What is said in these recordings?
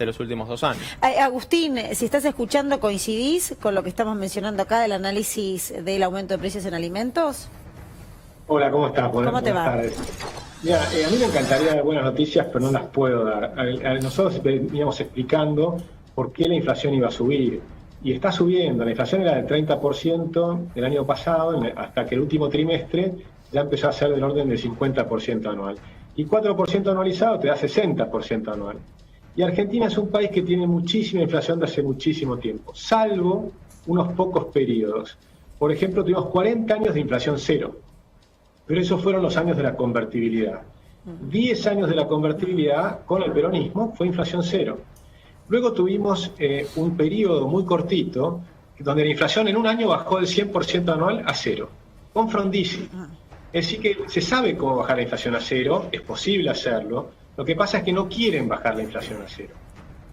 de los últimos 2 años. Agustín, si estás escuchando, ¿coincidís con lo que estamos mencionando acá del análisis del aumento de precios en alimentos? Hola, ¿cómo estás? ¿Cómo te va? Tardes. Mira, a mí me encantaría dar buenas noticias, pero no las puedo dar. Nosotros veníamos explicando por qué la inflación iba a subir. Y está subiendo. La inflación era del 30% el año pasado, hasta que el último trimestre ya empezó a ser del orden del 50% anual. Y 4% anualizado te da 60% anual. Y Argentina es un país que tiene muchísima inflación de hace muchísimo tiempo, salvo unos pocos periodos. Por ejemplo, tuvimos 40 años de inflación cero. Pero esos fueron los años de la convertibilidad. 10 años de la convertibilidad con el peronismo fue inflación cero. Luego tuvimos un periodo muy cortito donde la inflación en un año bajó del 100% anual a cero, con Frondizi. Es decir que se sabe cómo bajar la inflación a cero, es posible hacerlo. Lo que pasa es que no quieren bajar la inflación a cero.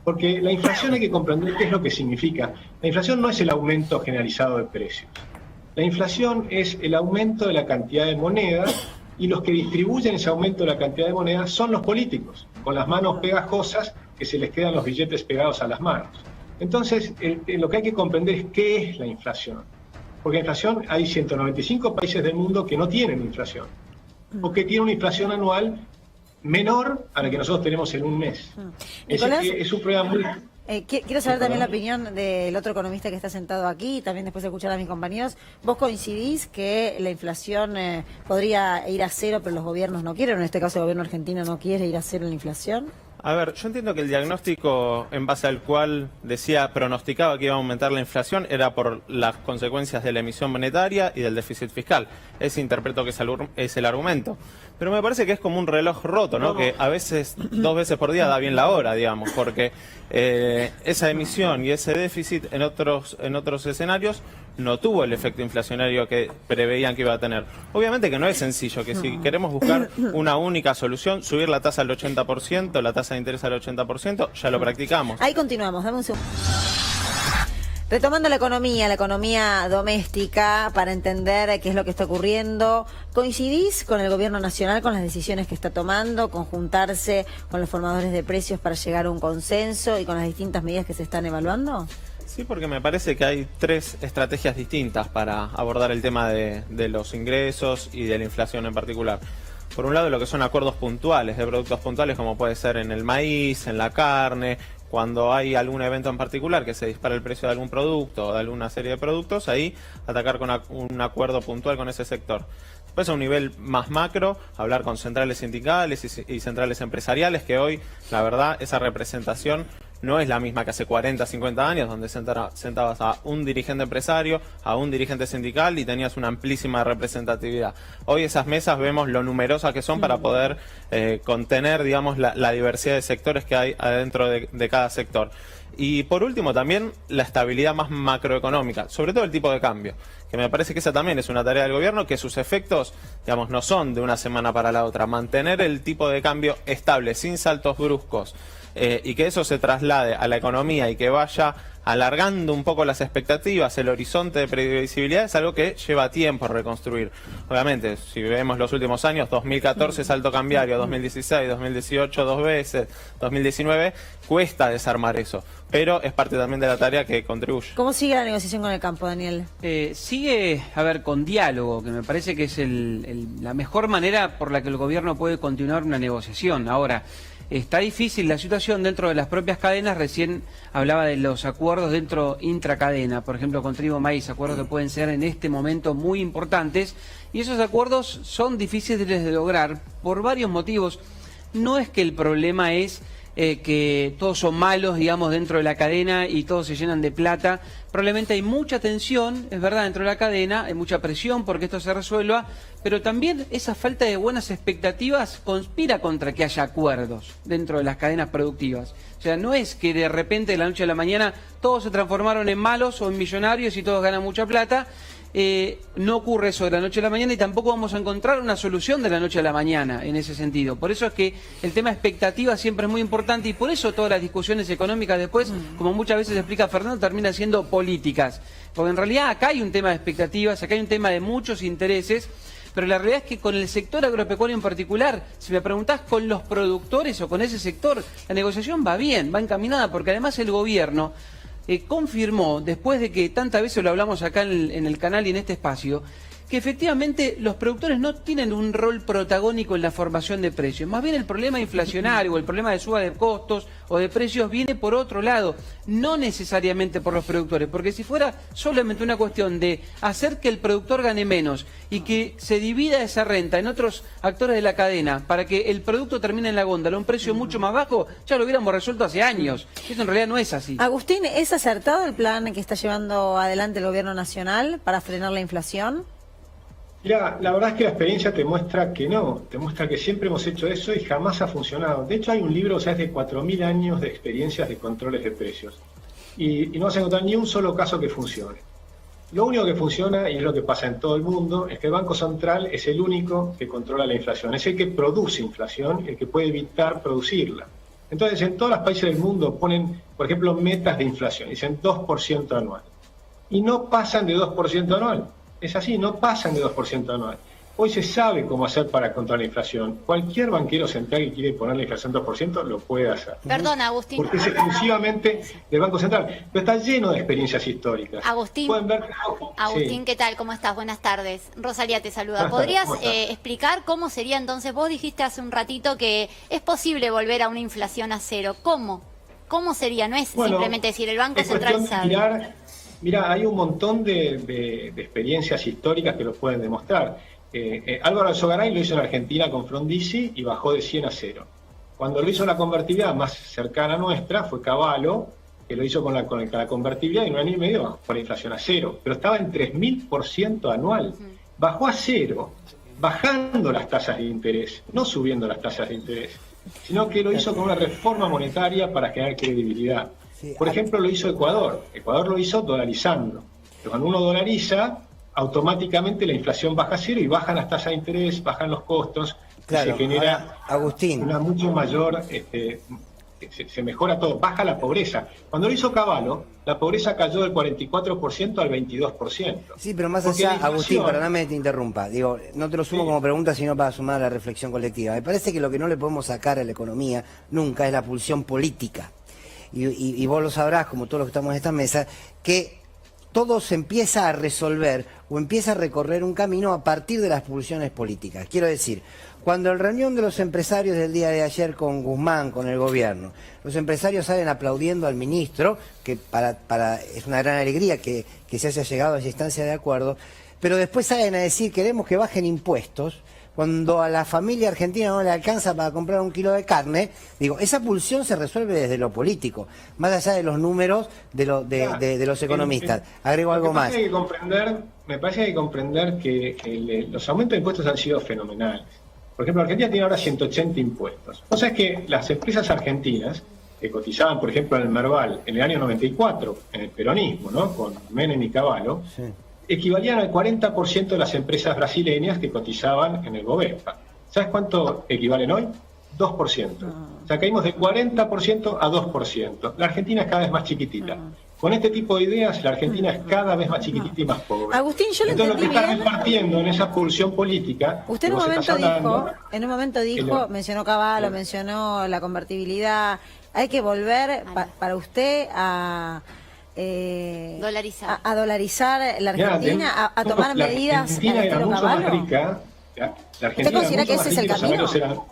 Porque la inflación hay que comprender qué es lo que significa. La inflación no es el aumento generalizado de precios. La inflación es el aumento de la cantidad de moneda y los que distribuyen ese aumento de la cantidad de moneda son los políticos, con las manos pegajosas que se les quedan los billetes pegados a las manos. Entonces, lo que hay que comprender es qué es la inflación. Porque la inflación, hay 195 países del mundo que no tienen inflación, o que tienen una inflación anual menor a la que nosotros tenemos en un mes. Es un problema muy... Quiero saber también la opinión del otro economista que está sentado aquí y también después de escuchar a mis compañeros. ¿Vos coincidís que la inflación podría ir a cero, pero los gobiernos no quieren? En este caso el gobierno argentino no quiere ir a cero en la inflación. A ver, yo entiendo que el diagnóstico en base al cual pronosticaba que iba a aumentar la inflación era por las consecuencias de la emisión monetaria y del déficit fiscal. Ese interpreto que es el argumento. Pero me parece que es como un reloj roto, ¿no? Que a veces, 2 veces por día da bien la hora, digamos, porque esa emisión y ese déficit en otros escenarios no tuvo el efecto inflacionario que preveían que iba a tener. Obviamente que no es sencillo, que si queremos buscar una única solución, subir la tasa al 80%, la tasa de interés al 80%, ya lo practicamos. Ahí continuamos, dame un segundo. Retomando la economía doméstica, para entender qué es lo que está ocurriendo, ¿coincidís con el gobierno nacional, con las decisiones que está tomando, con juntarse con los formadores de precios para llegar a un consenso y con las distintas medidas que se están evaluando? Sí, porque me parece que hay 3 estrategias distintas para abordar el tema de los ingresos y de la inflación en particular. Por un lado, lo que son acuerdos puntuales, de productos puntuales, como puede ser en el maíz, en la carne. Cuando hay algún evento en particular que se dispara el precio de algún producto o de alguna serie de productos, ahí atacar con un acuerdo puntual con ese sector. Después a un nivel más macro, hablar con centrales sindicales y centrales empresariales, que hoy, la verdad, esa representación no es la misma que hace 40, 50 años, donde sentabas a un dirigente empresario, a un dirigente sindical y tenías una amplísima representatividad. Hoy esas mesas vemos lo numerosas que son para poder contener, digamos, la diversidad de sectores que hay adentro de cada sector. Y por último también la estabilidad más macroeconómica, sobre todo el tipo de cambio, que me parece que esa también es una tarea del gobierno, que sus efectos, digamos, no son de una semana para la otra. Mantener el tipo de cambio estable, sin saltos bruscos, y que eso se traslade a la economía y que vaya alargando un poco las expectativas, el horizonte de previsibilidad, es algo que lleva tiempo reconstruir. Obviamente, si vemos los últimos años, 2014 salto cambiario, 2016, 2018 2 veces, 2019, cuesta desarmar eso, pero es parte también de la tarea que contribuye. ¿Cómo sigue la negociación con el campo, Daniel? Sigue, con diálogo, que me parece que es la mejor manera por la que el gobierno puede continuar una negociación. Ahora, está difícil la situación dentro de las propias cadenas. Recién hablaba de los acuerdos dentro intracadena, por ejemplo con trigo maíz, acuerdos que pueden ser en este momento muy importantes, y esos acuerdos son difíciles de lograr por varios motivos. No es que el problema es que todos son malos, digamos, dentro de la cadena y todos se llenan de plata. Probablemente hay mucha tensión, es verdad, dentro de la cadena, hay mucha presión porque esto se resuelva, pero también esa falta de buenas expectativas conspira contra que haya acuerdos dentro de las cadenas productivas. O sea, no es que de repente de la noche a la mañana todos se transformaron en malos o en millonarios y todos ganan mucha plata. No ocurre eso de la noche a la mañana y tampoco vamos a encontrar una solución de la noche a la mañana en ese sentido. Por eso es que el tema expectativa siempre es muy importante y por eso todas las discusiones económicas después, como muchas veces explica Fernando, terminan siendo políticas. Porque en realidad acá hay un tema de expectativas, acá hay un tema de muchos intereses, pero la realidad es que con el sector agropecuario en particular, si me preguntás con los productores o con ese sector, la negociación va bien, va encaminada, porque además el gobierno confirmó, después de que tantas veces lo hablamos acá en el canal y en este espacio, que efectivamente los productores no tienen un rol protagónico en la formación de precios. Más bien el problema inflacionario o el problema de suba de costos o de precios viene por otro lado, no necesariamente por los productores, porque si fuera solamente una cuestión de hacer que el productor gane menos y que se divida esa renta en otros actores de la cadena para que el producto termine en la góndola a un precio mucho más bajo, ya lo hubiéramos resuelto hace años. Eso en realidad no es así. Agustín, ¿es acertado el plan que está llevando adelante el gobierno nacional para frenar la inflación? Mira, la verdad es que la experiencia te muestra que no, te muestra que siempre hemos hecho eso y jamás ha funcionado. De hecho hay un libro, o sea, es de 4.000 años de experiencias de controles de precios y no vas a encontrar ni un solo caso que funcione. Lo único que funciona, y es lo que pasa en todo el mundo, es que el Banco Central es el único que controla la inflación, es el que produce inflación, el que puede evitar producirla. Entonces, en todos los países del mundo ponen, por ejemplo, metas de inflación, dicen 2% anual, y no pasan de 2% anual. Es así, no pasan de 2% anual. Hoy se sabe cómo hacer para controlar la inflación. Cualquier banquero central que quiere poner la inflación 2% lo puede hacer. Perdón, Agustín. Porque es exclusivamente del Banco Central. Pero está lleno de experiencias históricas. Agustín, pueden ver... Agustín, Sí. ¿qué tal? ¿Cómo estás? Buenas tardes. Rosalía te saluda. Buenas tardes, ¿Podrías ¿cómo estás? explicar cómo sería entonces? Vos dijiste hace un ratito que es posible volver a una inflación a cero. ¿Cómo? ¿Cómo sería? No es Bueno, simplemente decir el Banco es Central cuestión de sabe. Mira, hay un montón de experiencias históricas que lo pueden demostrar. Álvaro Alzogaray lo hizo en Argentina con Frondizi y bajó de 100 a 0. Cuando lo hizo la convertibilidad más cercana a nuestra fue Cavallo, que lo hizo con la convertibilidad y en un año y medio bajó la inflación a 0. Pero estaba en 3.000% anual. Bajó a 0, bajando las tasas de interés, no subiendo las tasas de interés, sino que lo hizo con una reforma monetaria para generar credibilidad. Por ejemplo, lo hizo Ecuador. Ecuador lo hizo dolarizando. Pero cuando uno dolariza, automáticamente la inflación baja a 0 y bajan las tasas de interés, bajan los costos, Claro, y se genera ahora, Agustín. una mucho mayor, se mejora todo, baja la pobreza. Cuando lo hizo Cavallo, la pobreza cayó del 44% al 22%. Sí, pero más Porque allá, la inflación- Agustín, perdóname que te interrumpa. Digo, no te lo sumo Sí. como pregunta, sino para sumar a la reflexión colectiva. Me parece que lo que no le podemos sacar a la economía nunca es la pulsión política. Y vos lo sabrás, como todos los que estamos en esta mesa, que todo se empieza a resolver o empieza a recorrer un camino a partir de las pulsiones políticas. Quiero decir, cuando en reunión de los empresarios del día de ayer con Guzmán, con el gobierno, los empresarios salen aplaudiendo al ministro, que es una gran alegría que se haya llegado a esa instancia de acuerdo, pero después salen a decir queremos que bajen impuestos, cuando a la familia argentina no le alcanza para comprar un kilo de carne. Digo, esa pulsión se resuelve desde lo político, más allá de los números de los economistas. Agrego algo más. Me parece que hay que comprender que los aumentos de impuestos han sido fenomenales. Por ejemplo, Argentina tiene ahora 180 impuestos. O sea, es que las empresas argentinas que cotizaban, por ejemplo, en el Merval en el año 94, en el peronismo, ¿no? Con Menem y Cavallo, Sí. equivalían al 40% de las empresas brasileñas que cotizaban en el Bovespa. ¿Sabes cuánto equivalen hoy? 2%. O sea, caímos de 40% a 2%. La Argentina es cada vez más chiquitita. Con este tipo de ideas, la Argentina es cada vez más chiquitita y más pobre. Agustín, yo lo Entonces, lo que entendí está bien. repartiendo en esa pulsión política... Usted en que un vos momento estás hablando, dijo, mencionó Cavallo, mencionó la convertibilidad. Hay que volver, para usted, a Dolarizar. a dolarizar la mirá, Argentina, a tomar la medidas al Argentina era estilo mucho más Cavallo. rica. La Argentina considera era que mucho ese más es el rica y camino?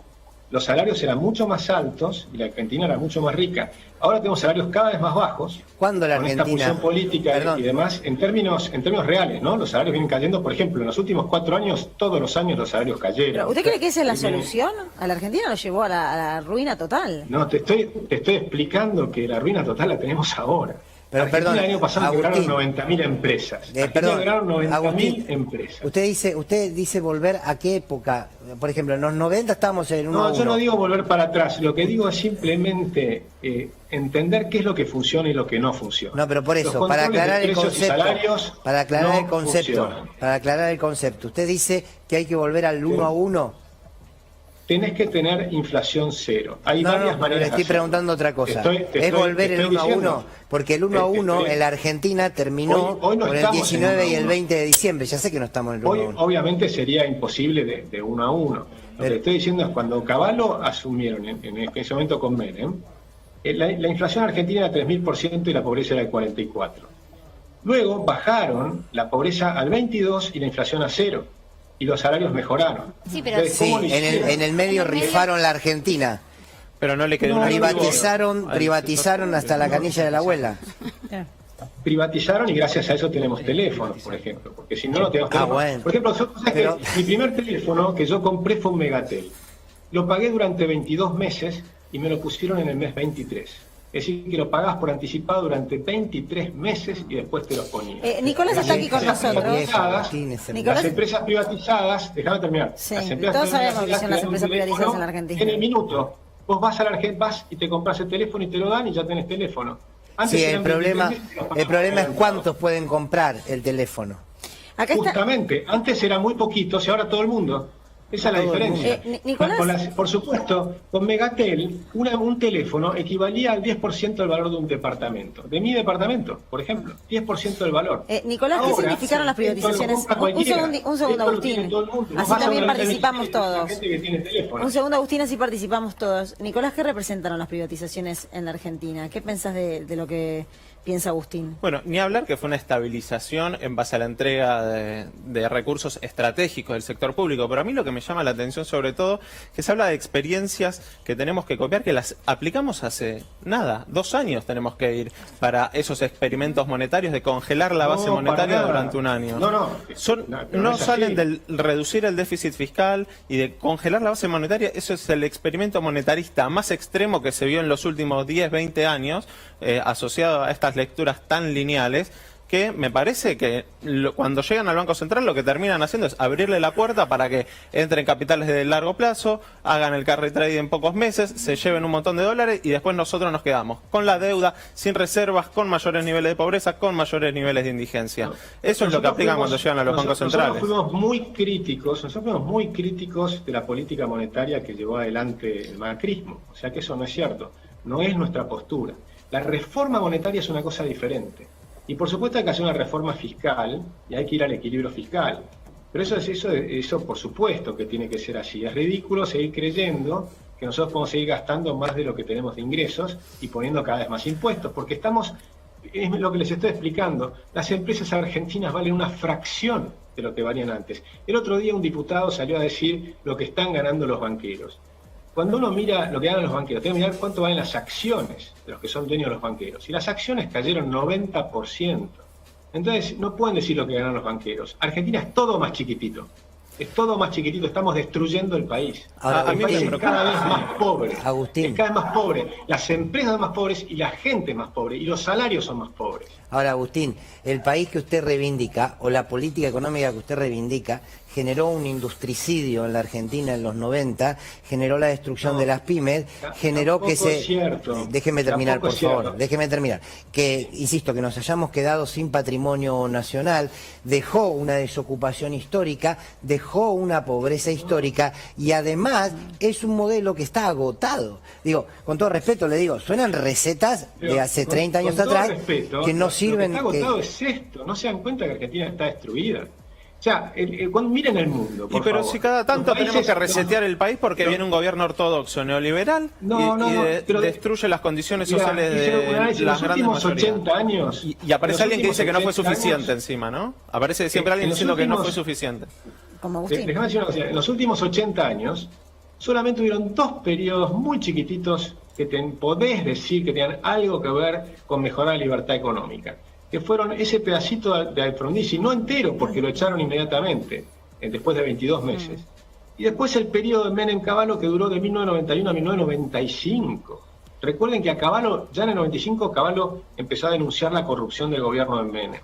los salarios eran mucho más altos y la Argentina era mucho más rica. Ahora tenemos salarios cada vez más bajos. ¿Cuándo la con esta Argentina? pulsión política Perdón. y demás, en términos reales, ¿no? Los salarios vienen cayendo, por ejemplo, en los últimos 4 años, todos los años los salarios cayeron. Pero, ¿usted cree que esa es la Vienen- solución? A la Argentina lo llevó a la ruina total. No, te estoy explicando que la ruina total la tenemos ahora. Pero, Argentina perdón, el año pasado Agustín. quebraron 90.000 empresas. Argentina Perdón, quebraron 90.000 Agustín, empresas. usted dice volver a qué época. Por ejemplo, en los 90 estábamos en 1 a No, 1. yo no digo volver para atrás. Lo que digo es simplemente entender qué es lo que funciona y lo que no funciona. No, pero por Los eso, para controles de aclarar el precios y concepto, salarios para aclarar no el concepto, funcionan. para aclarar el concepto. Usted dice que hay que volver al 1 a 1. tenés que tener inflación cero. Hay No, varias pero maneras le de estoy hacerlo. preguntando otra cosa. Te es volver el estoy 1 a diciendo. 1, porque el 1 a 1 en la Argentina terminó Hoy no con el estamos en 19 y 1 a el 1. 20 de diciembre. Ya sé que no estamos en el 1 Hoy a 1. obviamente sería imposible de 1 a 1. Lo que estoy diciendo es cuando Cavallo asumieron en ese momento con Menem, la inflación argentina era 3.000% y la pobreza era del 44%. Luego bajaron la pobreza al 22% y la inflación a 0%. Y los salarios mejoraron. Sí, pero Entonces, Sí, ¿cómo lo en hicieron? el medio rifaron la Argentina. Pero no le quedó No, una Privatizaron hasta la canilla de la abuela. Privatizaron y gracias a eso tenemos teléfonos, por ejemplo, porque si no, no tenemos teléfonos. Bueno. Por ejemplo, Pero- mi primer teléfono que yo compré fue un Megatel. Lo pagué durante 22 meses y me lo pusieron en el mes 23. Es decir, que lo pagás por anticipado durante 23 meses y después te lo ponían. Nicolás está aquí con nosotros. Las empresas privatizadas, déjame terminar. Sí, Las empresas todos sabemos que privatizadas son las te dan un empresas privatizadas en la teléfono Argentina. En el minuto. Vos vas a la Argentina, vas y te compras el teléfono y te lo dan y ya tenés teléfono. Antes Sí, el eran problema 23 meses y los pagabas es por adelantado. cuántos pueden comprar el teléfono. Acá está. Justamente, antes eran muy poquitos y ahora todo el mundo. Esa es la Todo el diferencia. mundo. Nicolás. Por supuesto, con Megatel, un teléfono equivalía al 10% del valor de un departamento. De mi departamento, por ejemplo, 10% del valor. Nicolás, ¿qué Ahora, significaron las esto lo privatizaciones? compra cualquiera. Un segundo, Esto lo Agustín. tiene todo el mundo. Vos Así vas a también una participamos televisión, hay todos. gente que tiene teléfono. Un segundo, Agustín, así participamos todos. Nicolás, ¿qué representaron las privatizaciones en la Argentina? ¿Qué pensás de lo que piensa Agustín? Bueno, ni hablar que fue una estabilización en base a la entrega de recursos estratégicos del sector público, pero a mí lo que me llama la atención sobre todo, que se habla de experiencias que tenemos que copiar, que las aplicamos hace nada, 2 años tenemos que ir para esos experimentos monetarios de congelar la base No, monetaria para nada. durante un año. No. Pero No es así. salen del reducir el déficit fiscal y de congelar la base monetaria. Eso es el experimento monetarista más extremo que se vio en los últimos 10, 20 años, asociado a estas lecturas tan lineales, que me parece que cuando llegan al Banco Central lo que terminan haciendo es abrirle la puerta para que entren capitales de largo plazo, hagan el carry trade en pocos meses, se lleven un montón de dólares y después nosotros nos quedamos con la deuda, sin reservas, con mayores niveles de pobreza, con mayores niveles de indigencia. Eso es lo que aplican cuando llegan a los bancos centrales. Nosotros fuimos muy críticos de la política monetaria que llevó adelante el macrismo. O sea que eso no es cierto. No es nuestra postura. La reforma monetaria es una cosa diferente. Y por supuesto hay que hacer una reforma fiscal y hay que ir al equilibrio fiscal. Pero eso por supuesto que tiene que ser así. Es ridículo seguir creyendo que nosotros podemos seguir gastando más de lo que tenemos de ingresos y poniendo cada vez más impuestos, porque es lo que les estoy explicando, las empresas argentinas valen una fracción de lo que valían antes. El otro día un diputado salió a decir lo que están ganando los banqueros. Cuando uno mira lo que ganan los banqueros, tiene que mirar cuánto valen las acciones de los que son dueños de los banqueros. Y las acciones cayeron 90%. Entonces, no pueden decir lo que ganan los banqueros. Argentina es todo más chiquitito. Es todo más chiquitito, estamos destruyendo el país. Ahora, El país es cada vez más pobre. Agustín. Es cada vez más pobre. Las empresas son más pobres y la gente es más pobre. Y los salarios son más pobres. Ahora, Agustín, el país que usted reivindica, o la política económica que usted reivindica, generó un industricidio en la Argentina en los 90, generó la destrucción de las pymes, generó que tampoco es cierto. Déjeme terminar, Tampoco por es cierto. favor, déjeme terminar. Que, insisto, que nos hayamos quedado sin patrimonio nacional, dejó una desocupación histórica, dejó una pobreza histórica, y además es un modelo que está agotado. Digo, con todo respeto le digo, suenan recetas Pero de hace 30 años con todo atrás respeto, que no sirven. Lo que está agotado es esto. No se dan cuenta que Argentina está destruida. O sea, cuando miren el mundo, por Pero favor. si cada tanto Los tenemos países- que resetear el país porque viene un gobierno ortodoxo neoliberal pero destruye las condiciones mira, sociales hicieron un de análisis, las los grandes últimos mayorías. 80 años. Y aparece los alguien que últimos dice que no fue 80 suficiente años, encima, ¿no? Aparece siempre alguien en los diciendo que no fue últimos- suficiente. Como Agustín. Déjame decir una cosa. En los últimos 80 años, solamente hubieron 2 periodos muy chiquititos que podés decir que tenían algo que ver con mejorar la libertad económica. Que fueron ese pedacito de Frondizi, no entero, porque lo echaron inmediatamente, después de 22 meses. Y después el periodo de Menem Cavallo, que duró de 1991 a 1995. Recuerden que a Cavallo, ya en el 95, Cavallo empezó a denunciar la corrupción del gobierno de Menem.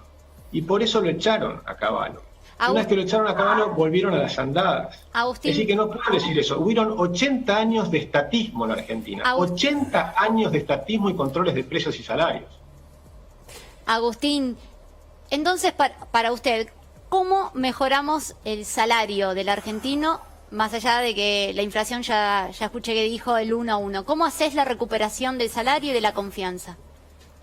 Y por eso lo echaron a Cavallo. Una vez que lo echaron a Cavallo, volvieron a las andadas. Agustín. Es decir, que no puedo decir eso. Hubieron 80 años de estatismo en la Argentina. 80 años de estatismo y controles de precios y salarios. Agustín, entonces para usted, ¿cómo mejoramos el salario del argentino más allá de que la inflación ya escuché que dijo el 1 a 1, ¿cómo haces la recuperación del salario y de la confianza?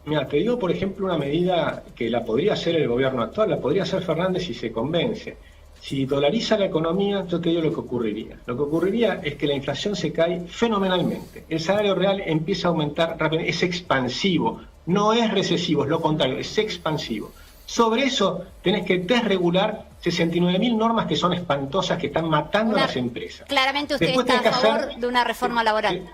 Mira, te digo, por ejemplo, una medida que la podría hacer el gobierno actual, la podría hacer Fernández si se convence. Si dolariza la economía, yo te digo lo que ocurriría. Lo que ocurriría es que la inflación se cae fenomenalmente. El salario real empieza a aumentar rápidamente, es expansivo, no es recesivo, es lo contrario, es expansivo. Sobre eso tenés que desregular 69.000 normas que son espantosas, que están matando a las empresas. Claramente usted Después está a tenés que favor de una reforma laboral.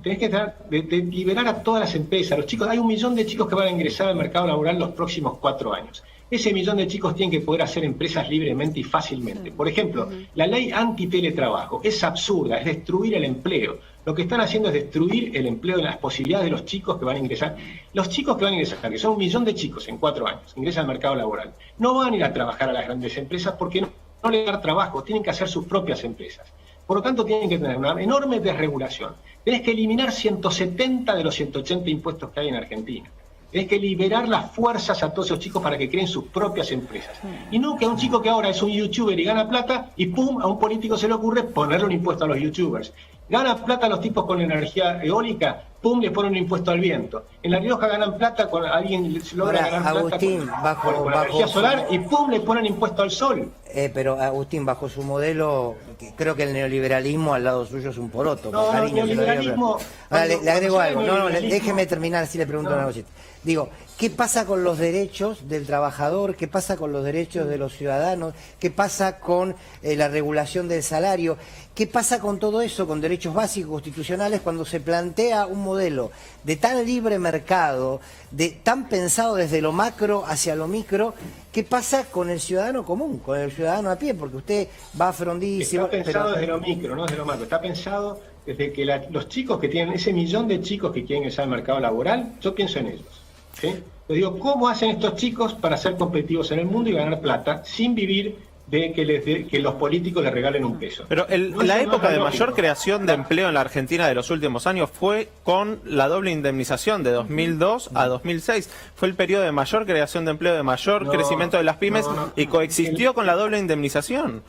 Tenés que tratar de liberar a todas las empresas. Los chicos, hay 1 millón de chicos que van a ingresar al mercado laboral los próximos 4 años. Ese 1 millón de chicos tienen que poder hacer empresas libremente y fácilmente. Por ejemplo, la ley anti-teletrabajo es absurda, es destruir el empleo. Lo que están haciendo es destruir el empleo y las posibilidades de los chicos que van a ingresar. Los chicos que van a ingresar, que son 1 millón de chicos en 4 años, ingresan al mercado laboral, no van a ir a trabajar a las grandes empresas porque no les dan trabajo, tienen que hacer sus propias empresas. Por lo tanto, tienen que tener una enorme desregulación. Tenés que eliminar 170 de los 180 impuestos que hay en Argentina. Tenés que liberar las fuerzas a todos esos chicos para que creen sus propias empresas. Y no que a un chico que ahora es un youtuber y gana plata, y pum, a un político se le ocurre ponerle un impuesto a los youtubers. Gana plata los tipos con energía eólica, pum, le ponen un impuesto al viento. En La Rioja ganan plata con alguien logra Ahora, ganar Agustín, plata con energía solar y pum, le ponen impuesto al sol. Pero Agustín, bajo su modelo, creo que el neoliberalismo al lado suyo es un poroto. No, con cariño, el neoliberalismo... Ahora, le agrego algo. No, neoliberalismo- déjeme terminar, así le pregunto una cosita. Digo, ¿qué pasa con los derechos del trabajador? ¿Qué pasa con los derechos de los ciudadanos? ¿Qué pasa con la regulación del salario? ¿Qué pasa con todo eso, con derechos básicos constitucionales, cuando se plantea un modelo de tan libre mercado, de tan pensado desde lo macro hacia lo micro? ¿Qué pasa con el ciudadano común, con el ciudadano a pie? Porque usted va a Frondizi... Está pensado desde lo micro, no desde lo macro. Está pensado desde que los chicos que tienen, ese 1 millón de chicos que quieren ingresar al mercado laboral, yo pienso en ellos. ¿Sí? Yo digo, ¿cómo hacen estos chicos para ser competitivos en el mundo y ganar plata sin vivir de que los políticos les regalen un peso? Pero la época de mayor creación de empleo en la Argentina de los últimos años fue con la doble indemnización de 2002 a 2006. Fue el periodo de mayor creación de empleo, de mayor crecimiento de las pymes y coexistió con la doble indemnización.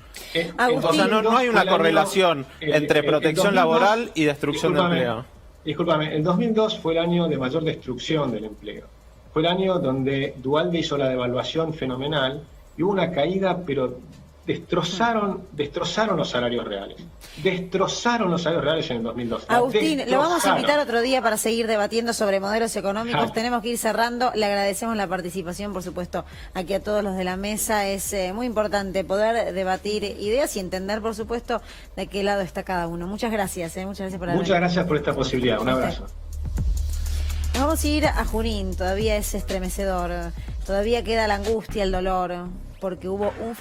O sea, no hay una correlación entre protección laboral y destrucción de empleo. Discúlpame, el 2002 fue el año de mayor destrucción del empleo. Fue el año donde Duhalde hizo la devaluación fenomenal y hubo una caída, pero destrozaron los salarios reales. Destrozaron los salarios reales en el 2002. Agustín, lo vamos a invitar otro día para seguir debatiendo sobre modelos económicos. Tenemos que ir cerrando. Le agradecemos la participación, por supuesto, aquí a todos los de la mesa. Es muy importante poder debatir ideas y entender, por supuesto, de qué lado está cada uno. Muchas gracias. Muchas gracias por haber Muchas gracias por esta posibilidad. Un abrazo. Nos vamos a ir a Junín. Todavía es estremecedor. Todavía queda la angustia, el dolor, porque hubo un